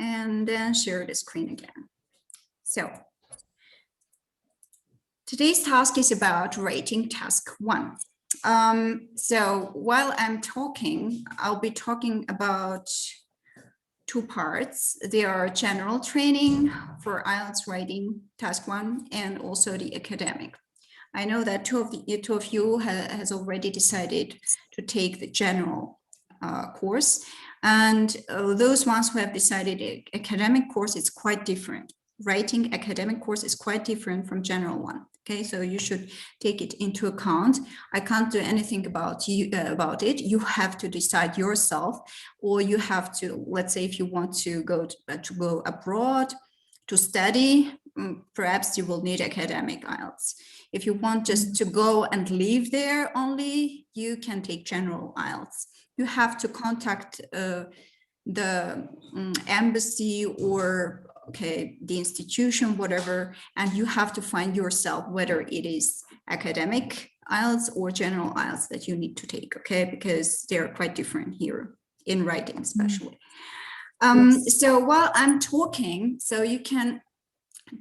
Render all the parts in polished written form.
and then share the screen again. So today's task is about writing task 1. So while I'm talking, I'll be talking about 2 parts. They are general training for IELTS writing task 1 and also the academic. I know that two of you has already decided to take the general course, and those ones who have decided the academic course is quite different. Writing academic course is quite different from general one. Okay, so you should take it into account. I can't do anything about it. You have to decide yourself, or you have to, let's say, if you want to go abroad to study, perhaps you will need academic IELTS. If you want just to go and live there only, you can take general IELTS. You have to contact the embassy or the institution, whatever, and you have to find yourself whether it is academic IELTS or general IELTS that you need to take, okay, because they're quite different here in writing especially. So while I'm talking, so you can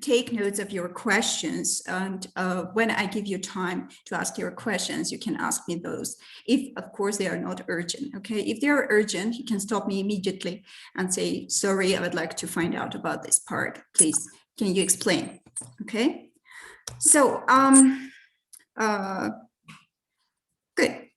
take notes of your questions, and when I give you time to ask your questions, you can ask me those, if of course they are not urgent. Okay, if they are urgent, you can stop me immediately and say, sorry, I would like to find out about this part, please can you explain? Okay, so good.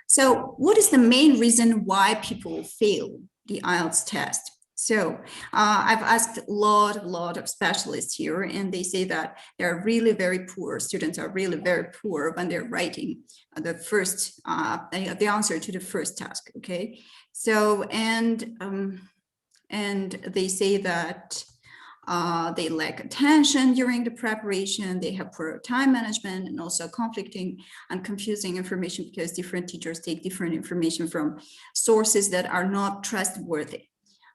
So what is the main reason why people fail the IELTS test? So I've asked a lot of specialists here, and they say that they're really very poor. Students are really very poor when they're writing the first, the answer to the first task. Okay, so and they say that they lack attention during the preparation. They have poor time management and also conflicting and confusing information because different teachers take different information from sources that are not trustworthy.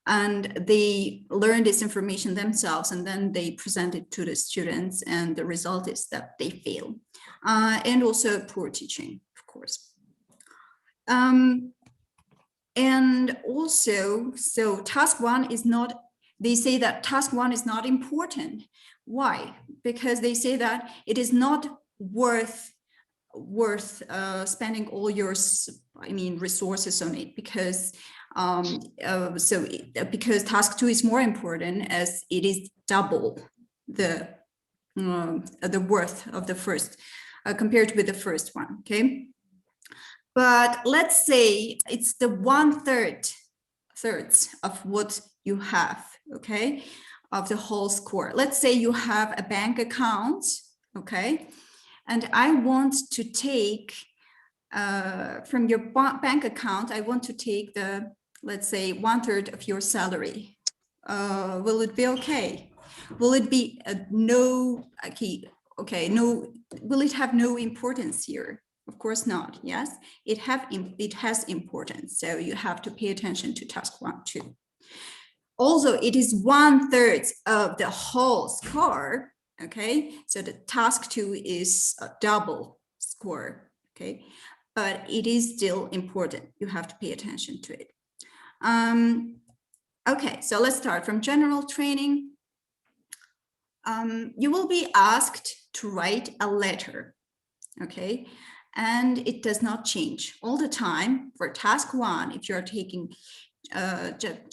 And they learn this information themselves, and then they present it to the students, and the result is that they fail. And also poor teaching, of course. And also, so task 1 is not, they say that task 1 is not important. Why? Because they say that it is not worth spending all your, resources on it, because because task 2 is more important, as it is double the worth of the first compared with the first one. Okay, but let's say it's the 1/3 of what you have, okay, of the whole score. Let's say you have a bank account, okay, and I want to take from your bank account, I want to take the, let's say, 1/3 of your salary. Will it be okay? Will it be no, no, will it have no importance here? Of course not. Yes, it has importance. So you have to pay attention to task 1 too. Also, it is 1/3 of the whole score. Okay, so the task 2 is a double score. Okay, but it is still important. You have to pay attention to it. Okay, so let's start from general training. You will be asked to write a letter, okay? And it does not change all the time. For task 1, if you're taking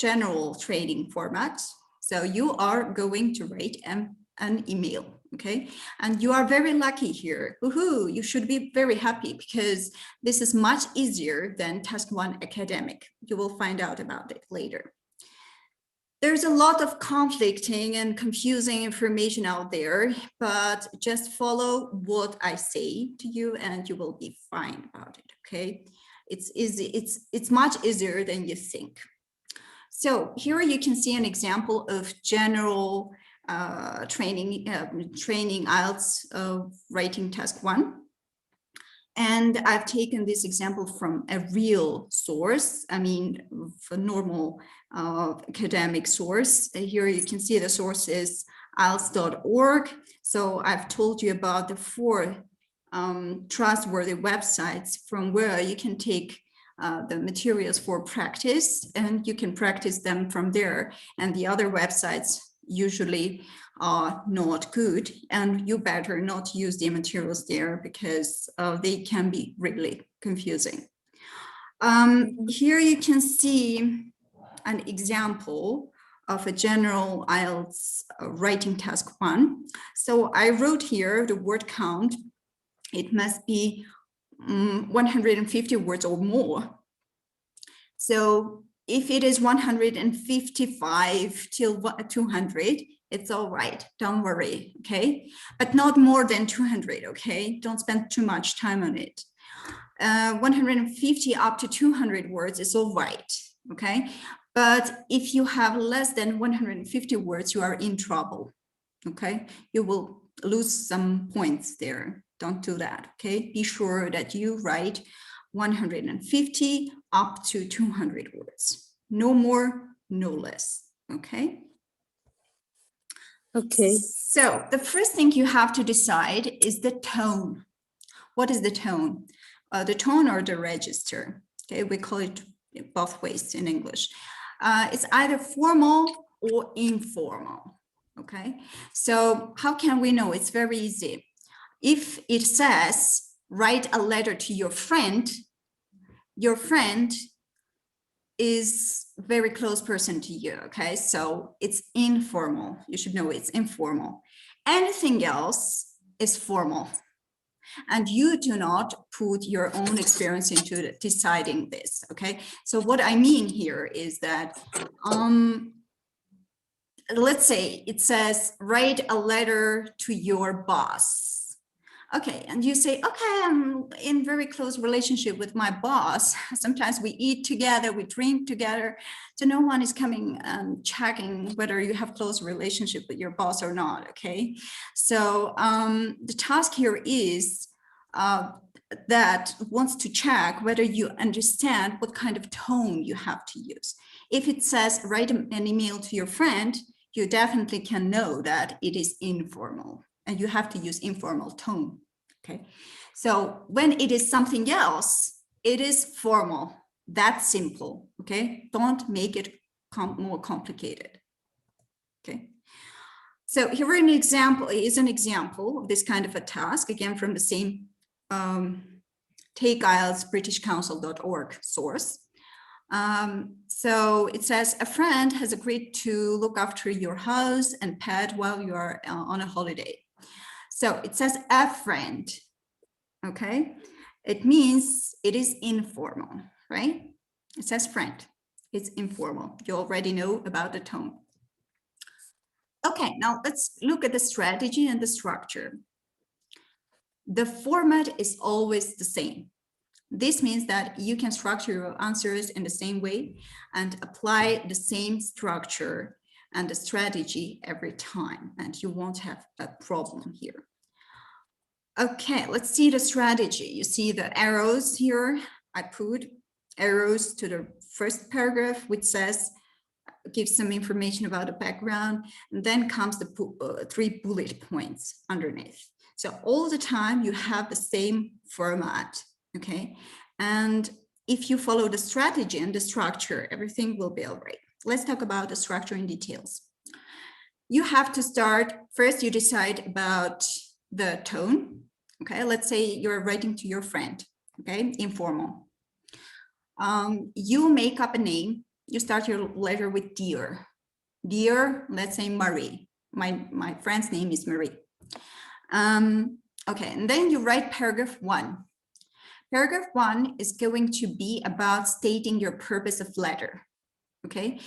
general training format, so you are going to write an email, okay? And you are very lucky here. Woohoo, you should be very happy, because this is much easier than task 1 academic. You will find out about it later. There's a lot of conflicting and confusing information out there, but just follow what I say to you and you will be fine about it, okay? It's easy, it's much easier than you think. So here you can see an example of general training IELTS writing task 1. And I've taken this example from a real source, for normal academic source. Here you can see the source is IELTS.org. So I've told you about the 4 trustworthy websites from where you can take the materials for practice, and you can practice them from there. And the other websites usually are not good, and you better not use the materials there because they can be really confusing. Here you can see an example of a general IELTS writing task 1. So I wrote here the word count. It must be 150 words or more. So if it is 155 till 200, it's all right, don't worry, okay? But not more than 200, okay? Don't spend too much time on it. 150 up to 200 words is all right, okay? But if you have less than 150 words, you are in trouble, okay? You will lose some points there. Don't do that, okay? Be sure that you write 150 up to 200 words. No more, no less, okay? Okay. So the first thing you have to decide is the tone. What is the tone? The tone or the register, okay? We call it both ways in English. It's either formal or informal, okay? So how can we know? It's very easy. If it says, write a letter to your friend is a very close person to you, okay? So it's informal. You should know it's informal. Anything else is formal. And you do not put your own experience into deciding this, okay? So what I mean here is that, let's say it says, write a letter to your boss. Okay, and you say, okay, I'm in very close relationship with my boss. Sometimes we eat together, we drink together. So no one is coming and checking whether you have close relationship with your boss or not, okay? So the task here is that wants to check whether you understand what kind of tone you have to use. If it says, write an email to your friend, you definitely can know that it is informal. And you have to use informal tone, okay? So when it is something else, it is formal. That's simple, okay? Don't make it more complicated, okay? So here an example is an example of this kind of a task, again, from the same Take IELTS BritishCouncil.org source. So it says, a friend has agreed to look after your house and pet while you are on a holiday. So it says a friend, okay? It means it is informal, right? It says friend, it's informal. You already know about the tone. Okay, now let's look at the strategy and the structure. The format is always the same. This means that you can structure your answers in the same way and apply the same structure and the strategy every time, and you won't have a problem here. Okay, let's see the strategy. You see the arrows here. I put arrows to the first paragraph, which says, gives some information about the background, and then comes the 3 bullet points underneath. So all the time you have the same format, okay? And if you follow the strategy and the structure, everything will be all right. Let's talk about the structure in details. You have to start, first you decide about the tone, okay? Let's say you're writing to your friend, okay? Informal. You make up a name. You start your letter with dear. Dear, let's say Marie. My friend's name is Marie. Okay, and then you write paragraph 1. Paragraph 1 is going to be about stating your purpose of letter, okay?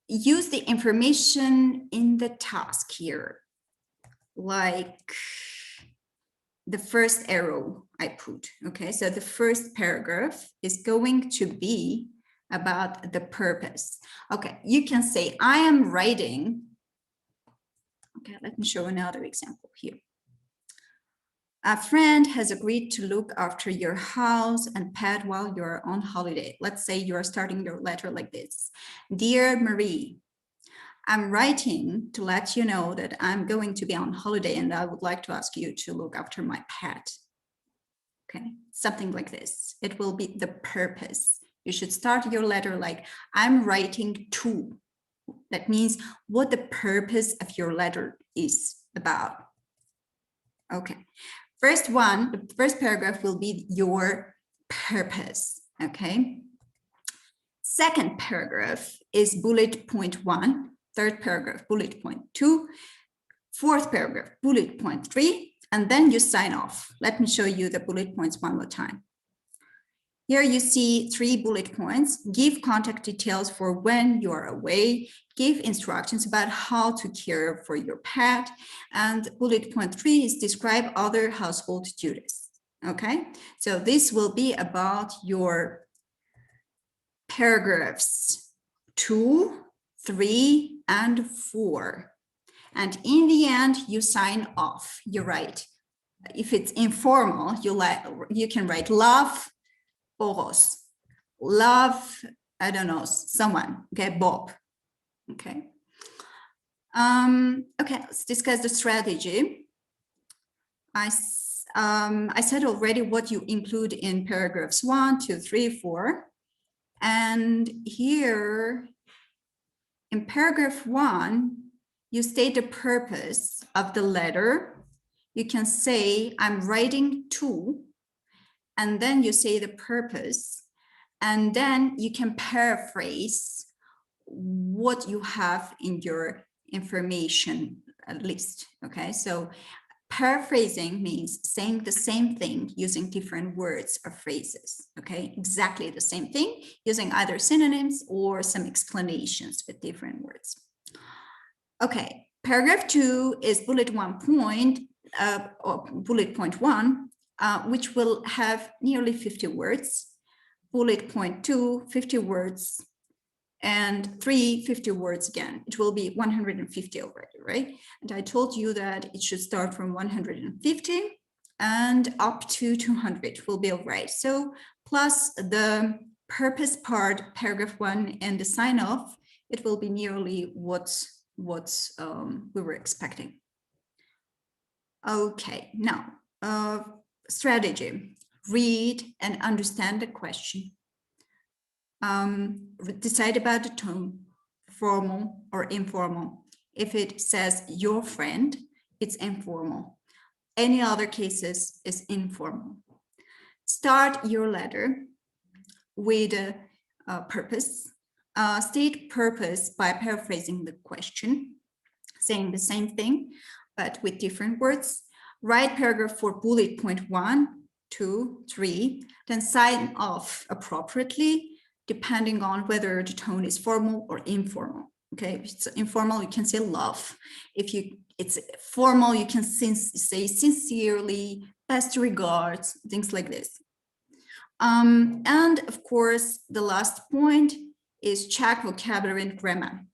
Use the information in the task here, like the first arrow I put, okay? So the first paragraph is going to be about the purpose. Okay, you can say, I am writing. Okay, let me show another example here. A friend has agreed to look after your house and pet while you're on holiday. Let's say you're starting your letter like this. Dear Marie, I'm writing to let you know that I'm going to be on holiday and I would like to ask you to look after my pet. Okay, something like this. It will be the purpose. You should start your letter like, I'm writing to. That means what the purpose of your letter is about. Okay. First one, the first paragraph will be your purpose. Okay. Second paragraph is bullet point 1. Third paragraph, bullet point 2. Fourth paragraph, bullet point 3. And then you sign off. Let me show you the bullet points one more time. Here you see 3 bullet points. Give contact details for when you are away. Give instructions about how to care for your pet. And bullet point 3 is describe other household duties. Okay, so this will be about your paragraphs 2, 3, and 4. And in the end, you sign off. You write. If it's informal, you can write love. Boros, love, I don't know, someone, okay, Bob, okay. Okay, let's discuss the strategy. I said already what you include in paragraphs 1, 2, 3, 4. And here in paragraph 1, you state the purpose of the letter. You can say, I'm writing to, and then you say the purpose, and then you can paraphrase what you have in your information list. Okay, so paraphrasing means saying the same thing using different words or phrases. Okay, exactly the same thing using either synonyms or some explanations with different words. Okay, paragraph 2 is bullet point 1. Which will have nearly 50 words, bullet point 2, 50 words, and 3, 50 words again. It will be 150 already, right? And I told you that it should start from 150 and up to 200 will be all right. So plus the purpose part, paragraph 1, and the sign off, it will be nearly what we were expecting. Okay, now, strategy, read and understand the question. Decide about the tone, formal or informal. If it says your friend, it's informal. Any other cases is informal. Start your letter with a purpose. State purpose by paraphrasing the question, saying the same thing, but with different words. Write paragraph for bullet point 1, 2, 3, then sign off appropriately, depending on whether the tone is formal or informal. Okay, if it's informal, you can say love. If it's formal, you can say sincerely, best regards, things like this. And of course, the last point is check vocabulary and grammar.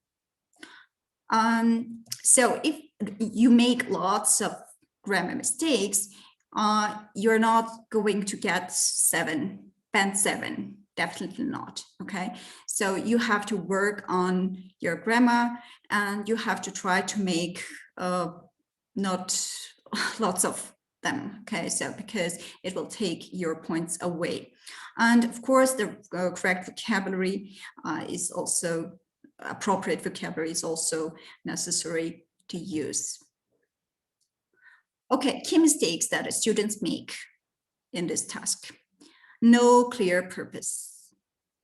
So if you make lots of grammar mistakes, you're not going to get band 7, definitely not. Okay, so you have to work on your grammar, and you have to try to make not lots of them. Okay, so because it will take your points away. And of course, the correct vocabulary is also appropriate vocabulary is also necessary to use. Okay, key mistakes that students make in this task. No clear purpose.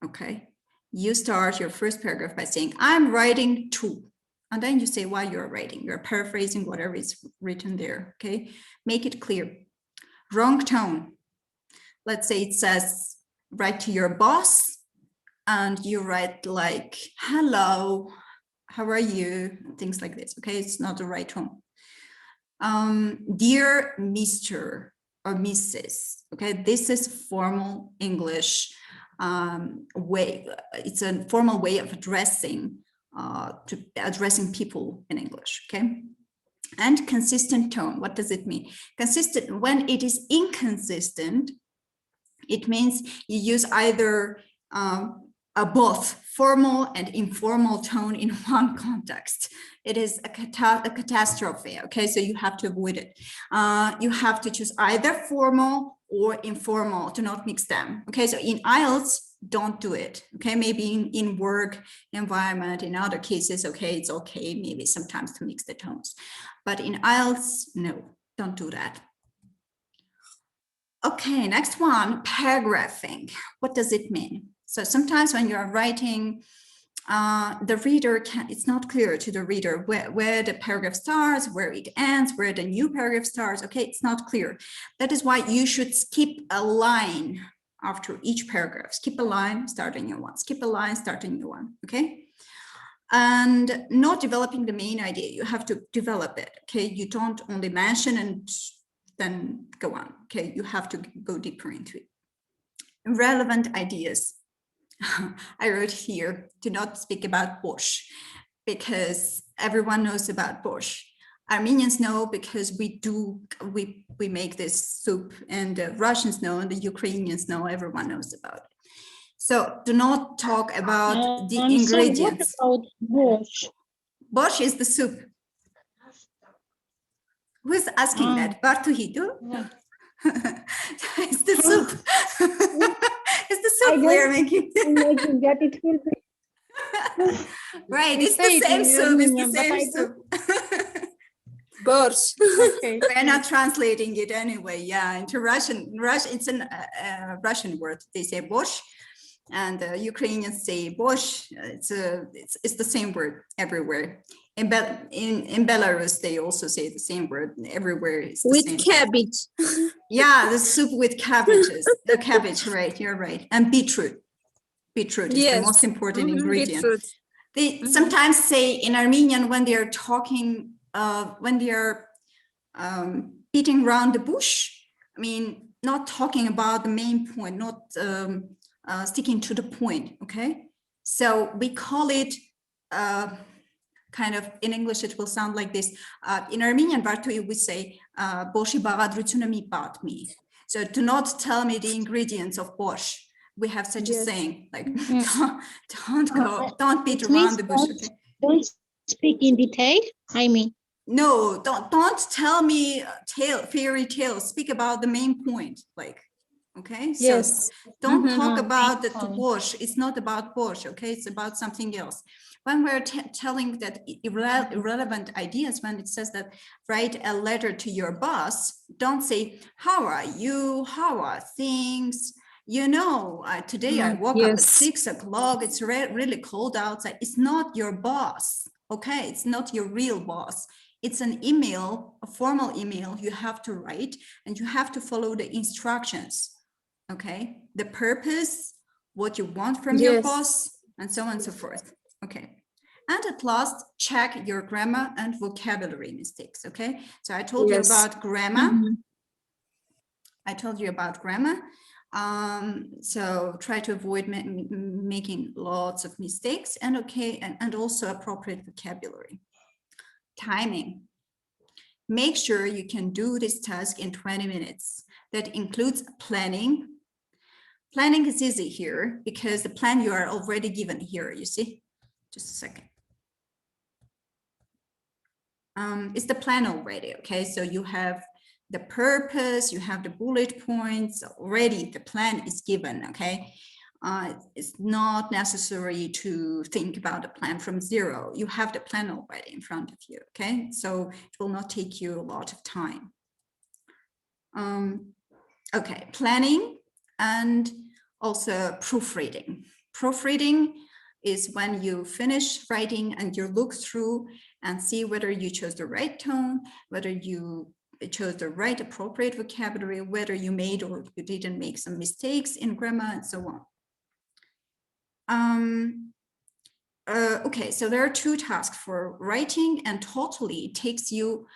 Okay, you start your first paragraph by saying, I'm writing to, and then you say why you're writing. You're paraphrasing whatever is written there. Okay, make it clear. Wrong tone. Let's say it says, write to your boss, and you write like, hello, how are you? Things like this. Okay, it's not the right tone. Dear Mr. or Mrs. Okay, this is formal English way. It's a formal way of addressing people in English. Okay, and consistent tone. What does it mean? Consistent. When it is inconsistent, it means you use either both formal and informal tone in one context. It is a catastrophe. Okay, so you have to avoid it. You have to choose either formal or informal, to not mix them. Okay, so in IELTS, don't do it. Okay, maybe in work environment, in other cases, okay, it's okay, maybe sometimes to mix the tones. But in IELTS, no, don't do that. Okay, next one, paragraphing. What does it mean? So sometimes when you're writing, the reader it's not clear to the reader where the paragraph starts, where it ends, where the new paragraph starts. Okay, it's not clear. That is why you should skip a line after each paragraph. Skip a line, start a new one. Skip a line, start a new one. Okay. And not developing the main idea, you have to develop it. Okay, you don't only mention and then go on. Okay, you have to go deeper into it. Relevant ideas. I wrote here, do not speak about Bosch, because everyone knows about Bosch. Armenians know because we make this soup, and the Russians know, and the Ukrainians know, everyone knows about it. So do not talk about the ingredients. What about Bosch? Bosch is the soup. Who's asking that? Bartuhidu? Yeah. It's the soup. It's the soup we're making. Imagine that it will be. Right, We it's say the it in same soup. It's the Armenian, but same I soup. Borscht. Okay. We're not translating it anyway. Yeah, into Russian. It's a Russian word. They say bosh, and Ukrainians say bosh. It's the same word everywhere. In Belarus, they also say the same word. Everywhere it's the With same. cabbage. Yeah, the soup with cabbages. The cabbage, right? You're right. And beetroot. Beetroot is the most important ingredient. Beetroot. They sometimes say in Armenian when they are talking, when they are beating around the bush. I mean, not talking about the main point, not sticking to the point. Okay, so we call it kind of, in English it will sound like this. In Armenian, we say boshi bagadrutuna mi patmi. So do not tell me the ingredients of bosh. We have such a saying, like don't beat around the bush. Okay? Don't speak in detail. I mean, no, don't tell me fairy tales. Speak about the main point, like, okay. So yes. don't talk about the bosh. It's not about bosh. Okay, it's about something else. When we're telling that irrelevant ideas, when it says that write a letter to your boss, don't say how are you, how are things. You know, today I woke up at 6 o'clock. It's really cold outside. It's not your boss. Okay, it's not your real boss. It's an email, a formal email you have to write, and you have to follow the instructions. Okay, the purpose, what you want from your boss, and so on and so forth. Okay. And at last, check your grammar and vocabulary mistakes. Okay. So I told you about grammar. I told you about grammar. So try to avoid making lots of mistakes, and okay, and also appropriate vocabulary. Timing. Make sure you can do this task in 20 minutes. That includes planning. Planning is easy here because the plan you are already given here, you see. Just a second. It's the plan already, okay? So you have the purpose, you have the bullet points already, the plan is given, okay? It's not necessary to think about the plan from zero. You have the plan already in front of you, okay? So it will not take you a lot of time. Okay, planning and also proofreading. Proofreading is when you finish writing and you look through and see whether you chose the right tone, whether you chose the right appropriate vocabulary, whether you made or you didn't make some mistakes in grammar and so on. Okay, so there are 2 tasks for writing, and totally it takes you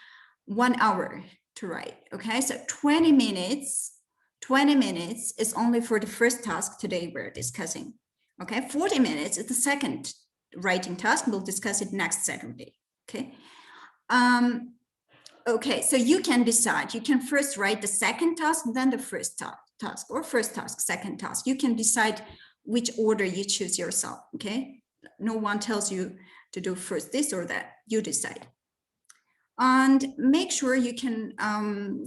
1 hour to write. Okay, so 20 minutes is only for the first task today we're discussing. Okay, 40 minutes is the second writing task. We'll discuss it next Saturday. Okay. Okay, so you can decide. You can first write the second task, then the first task, or first task, second task. You can decide which order you choose yourself. Okay, no one tells you to do first this or that. You decide. And make sure you can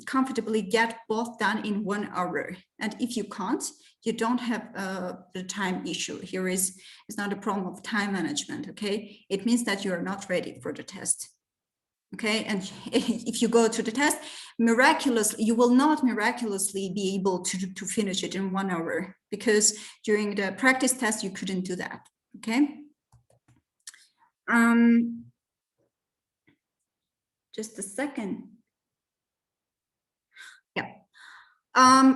comfortably get both done in 1 hour. And if you can't, you don't have the time issue. Here it's not a problem of time management, okay? It means that you're not ready for the test, okay? And if you go to the test, miraculously, you will not miraculously be able to finish it in 1 hour, because during the practice test, you couldn't do that, okay? Just a second. Yeah.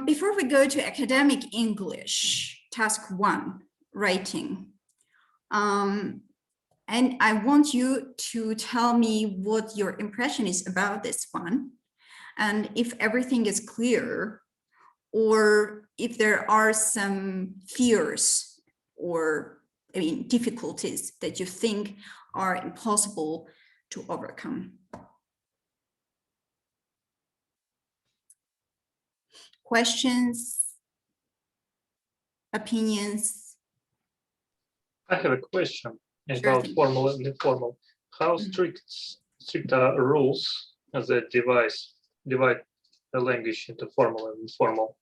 Before we go to academic English, task 1, writing. And I want you to tell me what your impression is about this one. And if everything is clear, or if there are some fears or difficulties that you think are impossible to overcome. Questions, opinions? I have a question Sure about thing. formal and informal. How strict are rules that divide the language into formal and informal?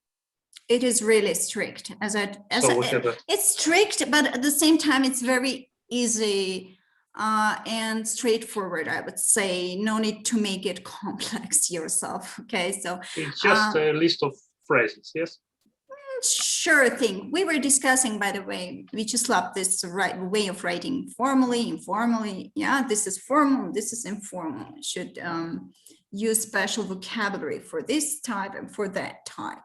It is really strict. It's strict, but at the same time, it's very easy and straightforward, I would say. No need to make it complex yourself. Okay, so it's just a list of phrases, yes? Sure thing. We were discussing, by the way, we just love this way of writing formally, informally. Yeah, this is formal, this is informal. You should use special vocabulary for this type and for that type.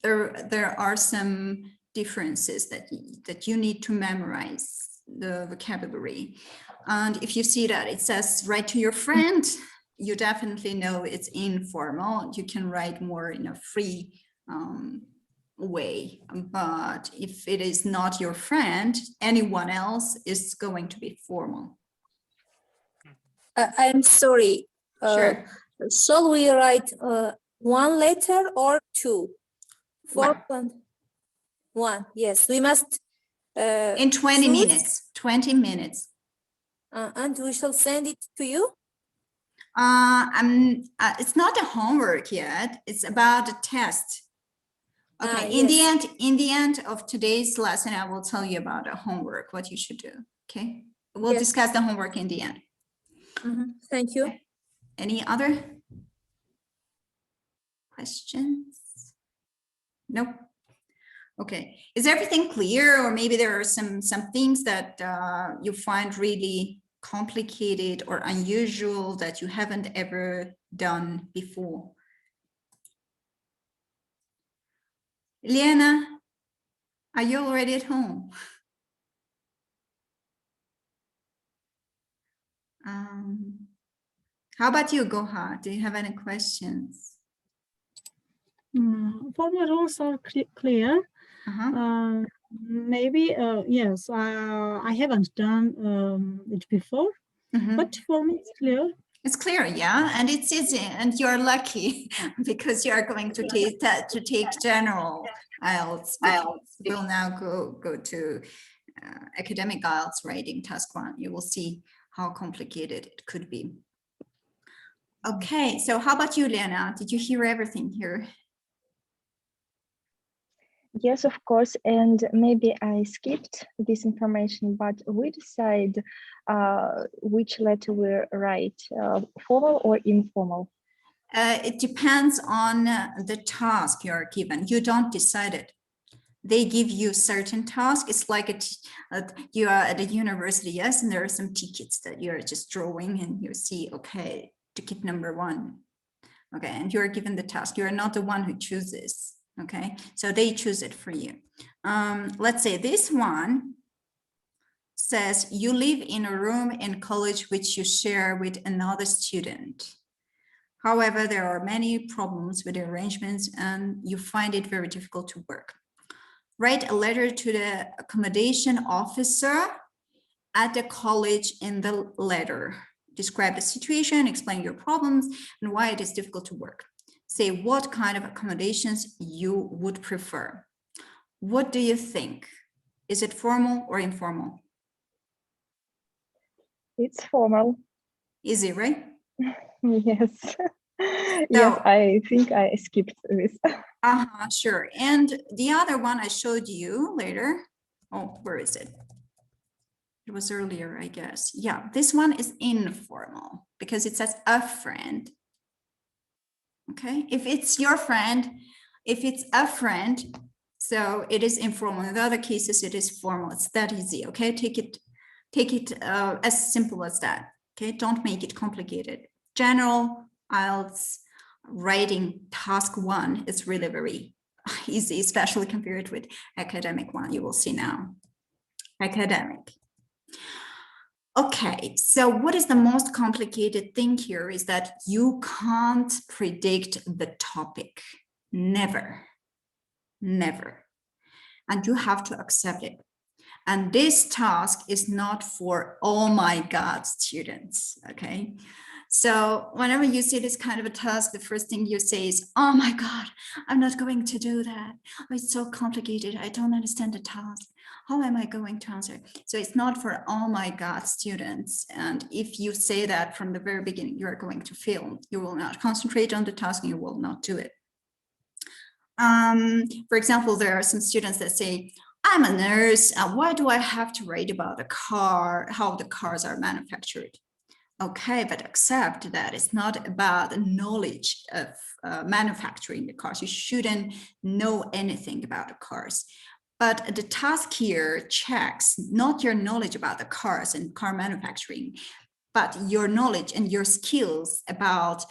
There are some differences that you need to memorize the vocabulary. And if you see that it says write to your friend, you definitely know it's informal. You can write more in a free way. But if it is not your friend, anyone else is going to be formal. I'm sorry. Sure. Shall we write 1 letter or 2? One. Yes, we must. In 20 choose, minutes. 20 minutes. And we shall send it to you. It's not a homework yet. It's about a test. Okay. In the end of today's lesson, I will tell you about a homework, what you should do. Okay. We'll discuss the homework in the end. Thank you. Okay. Any other questions? Nope. Okay. Is everything clear, or maybe there are some things that you find really complicated or unusual that you haven't ever done before? Liana, are you already at home? How about you, Goha? Do you have any questions? Formal rules are clear. Maybe, yes, I haven't done it before, but for me it's clear. It's clear, yeah, and it's easy, and you're lucky because you are going to take General IELTS. We'll now go to Academic IELTS writing task 1. You will see how complicated it could be. Okay, so how about you, Lena? Did you hear everything here? Yes, of course, and maybe I skipped this information, but we decide which letter we write, formal or informal. It depends on the task you are given. You don't decide it. They give you certain tasks. It's like you are at a university, yes, and there are some tickets that you're just drawing, and you see, okay, ticket number 1. Okay, and you're given the task. You're not the one who chooses. Okay, so they choose it for you. Let's say this one says you live in a room in college which you share with another student. However, there are many problems with the arrangements and you find it very difficult to work. Write a letter to the accommodation officer at the college in the letter. Describe the situation, explain your problems and why it is difficult to work. Say what kind of accommodations you would prefer. What do you think? Is it formal or informal? It's formal. Easy, right? Yes. Yes, I think I skipped this. Sure. And the other one I showed you later. Oh, where is it? It was earlier, I guess. Yeah, this one is informal because it says a friend. Okay, if it's your friend, if it's a friend, so it is informal. In the other cases, it is formal. It's that easy. Okay, take it as simple as that. Okay, don't make it complicated. General IELTS writing task 1 is really very easy, especially compared with academic 1. You will see now. Academic. Okay, so what is the most complicated thing here is that you can't predict the topic. Never. Never. And you have to accept it. And this task is not for oh my God students, okay? So whenever you see this kind of a task, the first thing you say is, oh my God, I'm not going to do that. Oh, it's so complicated. I don't understand the task. How am I going to answer? So it's not for oh my God students. And if you say that from the very beginning, you are going to fail. You will not concentrate on the task and you will not do it. For example, there are some students that say, I'm a nurse. Why do I have to write about a car, how the cars are manufactured? Okay, but accept that it's not about the knowledge of manufacturing the cars. You shouldn't know anything about the cars. But the task here checks not your knowledge about the cars and car manufacturing, but your knowledge and your skills about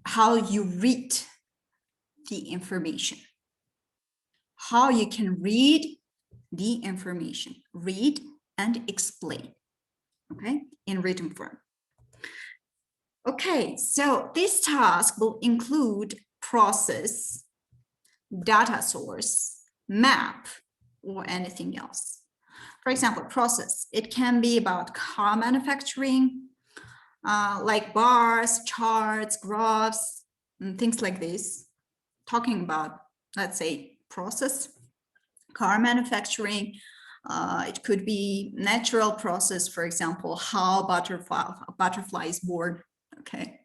how you read the information. How you can read the information, read and explain, okay, in written form. Okay, so this task will include process, data source, map, or anything else. For example, process, it can be about car manufacturing, like bars, charts, graphs, and things like this. Talking about, let's say, process, car manufacturing. It could be natural process, for example, how butterfly is born. Okay,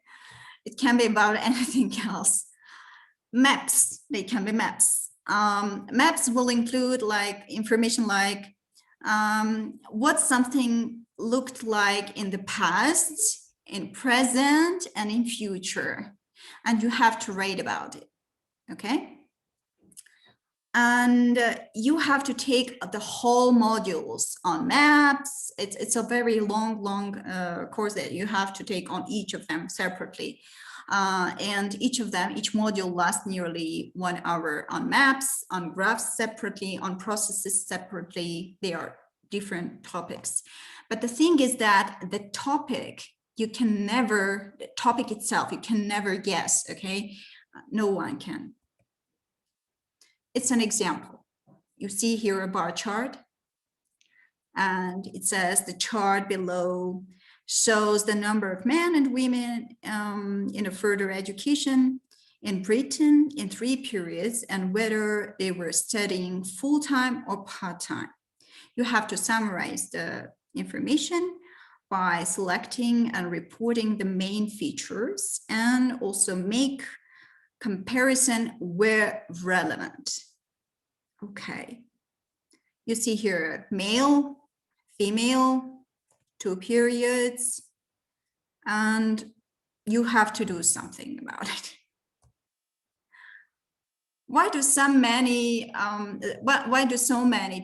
it can be about anything else. Maps, they can be maps. Maps will include like information like what something looked like in the past, in present, and in future, and you have to write about it. Okay. And you have to take the whole modules on maps. It's a very long course that you have to take on each of them separately. And each module lasts nearly 1 hour. On maps, on graphs separately, on processes separately. They are different topics. But the thing is that the topic, the topic itself, you can never guess, okay? No one can. It's an example. You see here a bar chart, and it says the chart below shows the number of men and women in a further education in Britain in 3 periods and whether they were studying full-time or part-time. You have to summarize the information by selecting and reporting the main features and also make comparison where relevant. Okay. You see here, male, female, 2 periods, and you have to do something about it. Why do so many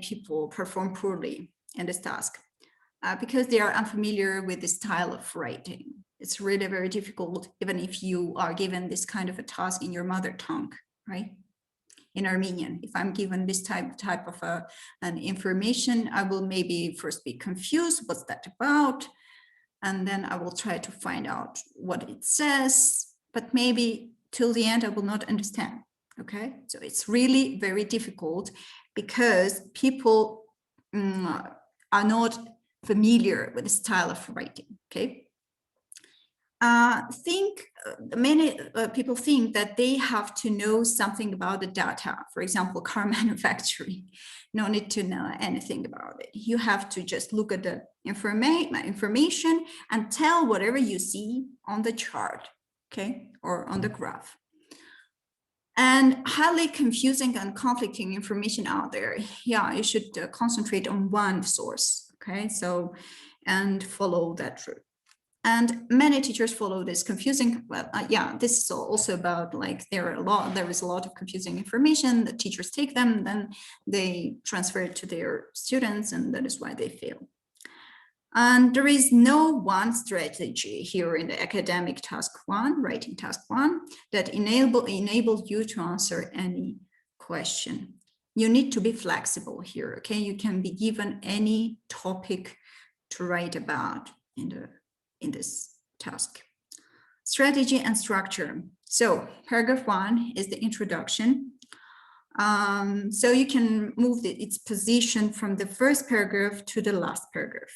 people perform poorly in this task? Because they are unfamiliar with this style of writing. It's really very difficult, even if you are given this kind of a task in your mother tongue, right? In Armenian, if I'm given this type of an information, I will maybe first be confused, what's that about? And then I will try to find out what it says, but maybe till the end I will not understand, okay? So it's really very difficult because people are not familiar with the style of writing, okay? Many people think that they have to know something about the data. For example, car manufacturing. No need to know anything about it. You have to just look at the information and tell whatever you see on the chart, okay, or on the graph. And highly confusing and conflicting information out there. Yeah, you should concentrate on one source, okay? So, and follow that route. And many teachers follow this confusing, well, yeah, this is also about like there is a lot of confusing information. The teachers take them, then they transfer it to their students, and that is why they fail. And there is no one strategy here in the academic task 1, writing task 1, that enables you to answer any question. You need to be flexible here, okay? You can be given any topic to write about in this task. Strategy and structure. So paragraph 1 is the introduction. So you can move its position from the first paragraph to the last paragraph.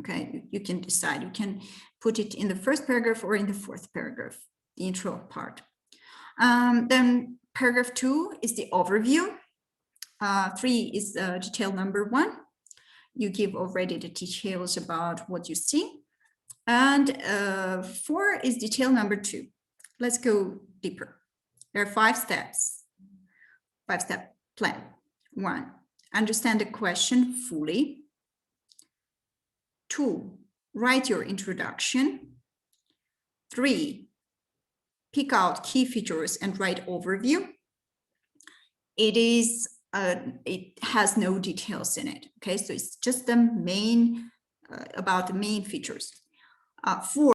Okay, you can decide. You can put it in the first paragraph or in the fourth paragraph, the intro part. Then paragraph 2 is the overview. 3 is detail number 1. You give already the details about what you see. And 4 is detail number 2. Let's go deeper. There are 5 steps. 5-step plan. 1, understand the question fully. 2, write your introduction. 3, pick out key features and write overview. It has no details in it. Okay, so it's just the main about the main features. 4,